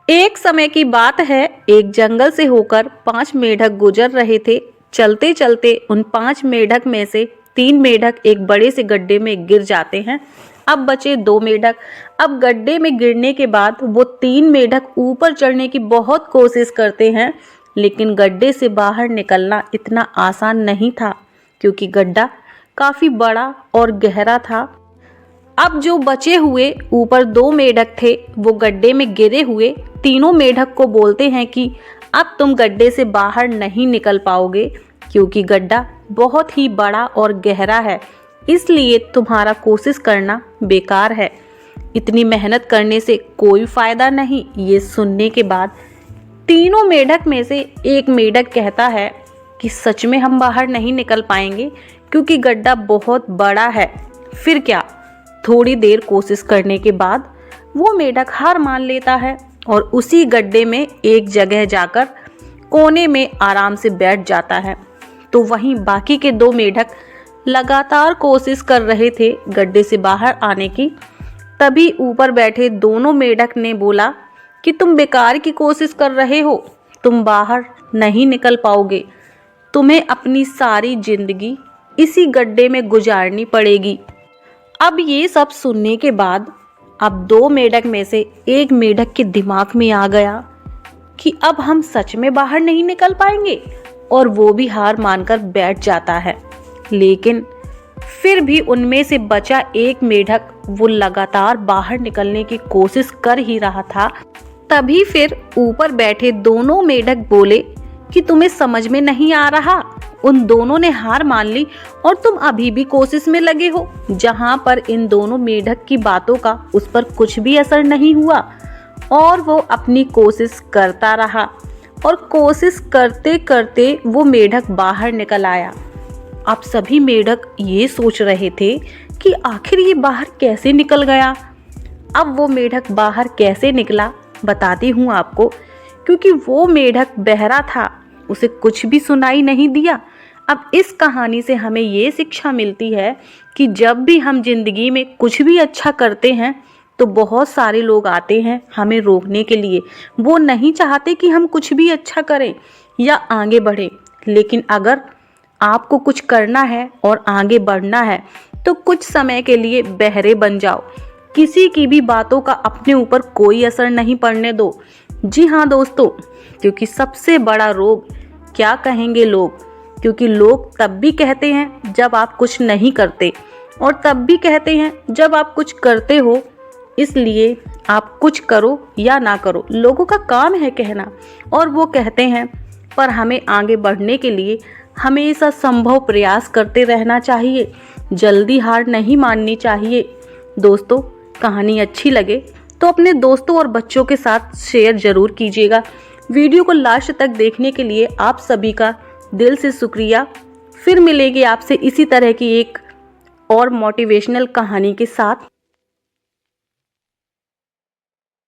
एक समय की बात है, एक जंगल से होकर 5 मेढक गुजर रहे थे। चलते चलते उन 5 मेढक में से 3 मेढक एक बड़े से गड्ढे में गिर जाते हैं। अब बचे 2 मेढक। अब गड्ढे में गिरने के बाद वो 3 मेढक ऊपर चढ़ने की बहुत कोशिश करते हैं, लेकिन गड्ढे से बाहर निकलना इतना आसान नहीं था, क्योंकि गड्ढा काफी बड़ा और गहरा था। अब जो बचे हुए ऊपर 2 मेढक थे, वो गड्ढे में गिरे हुए तीनों मेढक को बोलते हैं कि अब तुम गड्ढे से बाहर नहीं निकल पाओगे, क्योंकि गड्ढा बहुत ही बड़ा और गहरा है, इसलिए तुम्हारा कोशिश करना बेकार है। इतनी मेहनत करने से कोई फायदा नहीं। ये सुनने के बाद तीनों मेढक में से एक मेढक कहता है कि सच में हम बाहर नहीं निकल पाएंगे, क्योंकि गड्ढा बहुत बड़ा है। फिर क्या? थोड़ी देर कोशिश करने के बाद वो मेढक हार मान लेता है और उसी गड्ढे में एक जगह जाकर कोने में आराम से बैठ जाता है। तो वहीं बाकी के 2 मेढक लगातार कोशिश कर रहे थे गड्ढे से बाहर आने की। तभी ऊपर बैठे दोनों मेढक ने बोला कि तुम बेकार की कोशिश कर रहे हो, तुम बाहर नहीं निकल पाओगे, तुम्हें अपनी सारी जिंदगी इसी गड्ढे में गुजारनी पड़ेगी। अब ये सब सुनने के बाद अब 2 मेढक में से एक मेढक के दिमाग में आ गया कि अब हम सच में बाहर नहीं निकल पाएंगे, और वो भी हार मानकर बैठ जाता है। लेकिन फिर भी उनमें से बचा एक मेढक वो लगातार बाहर निकलने की कोशिश कर ही रहा था। तभी फिर ऊपर बैठे दोनों मेढक बोले कि तुम्हें समझ में नहीं आ रहा, उन दोनों ने हार मान ली और तुम अभी भी कोशिश में लगे हो। जहां पर इन दोनों मेढक की बातों का उस पर कुछ भी असर नहीं हुआ और वो अपनी कोशिश करता रहा, और कोशिश करते करते वो मेढक बाहर निकल आया। अब सभी मेढक ये सोच रहे थे कि आखिर ये बाहर कैसे निकल गया। अब वो मेढक बाहर कैसे निकला बताती हूँ आपको, क्योंकि वो मेढक बहरा था, उसे कुछ भी सुनाई नहीं दिया। अब इस कहानी से हमें ये शिक्षा मिलती है कि जब भी हम जिंदगी में कुछ भी अच्छा करते हैं तो बहुत सारे लोग आते हैं हमें रोकने के लिए। वो नहीं चाहते कि हम कुछ भी अच्छा करें या आगे बढ़ें। लेकिन अगर आपको कुछ करना है और आगे बढ़ना है तो कुछ समय के लिए बहरे बन जाओ। किसी की भी बातों का अपने ऊपर कोई असर नहीं पड़ने दो। जी हाँ दोस्तों, क्योंकि सबसे बड़ा रोग क्या कहेंगे लोग, क्योंकि लोग तब भी कहते हैं जब आप कुछ नहीं करते, और तब भी कहते हैं जब आप कुछ करते हो। इसलिए आप कुछ करो या ना करो, लोगों का काम है कहना, और वो कहते हैं। पर हमें आगे बढ़ने के लिए हमेशा संभव प्रयास करते रहना चाहिए, जल्दी हार नहीं माननी चाहिए। दोस्तों, कहानी अच्छी लगे तो अपने दोस्तों और बच्चों के साथ शेयर जरूर कीजिएगा। वीडियो को लास्ट तक देखने के लिए आप सभी का दिल से शुक्रिया। फिर मिलेंगे आपसे इसी तरह की एक और मोटिवेशनल कहानी के साथ।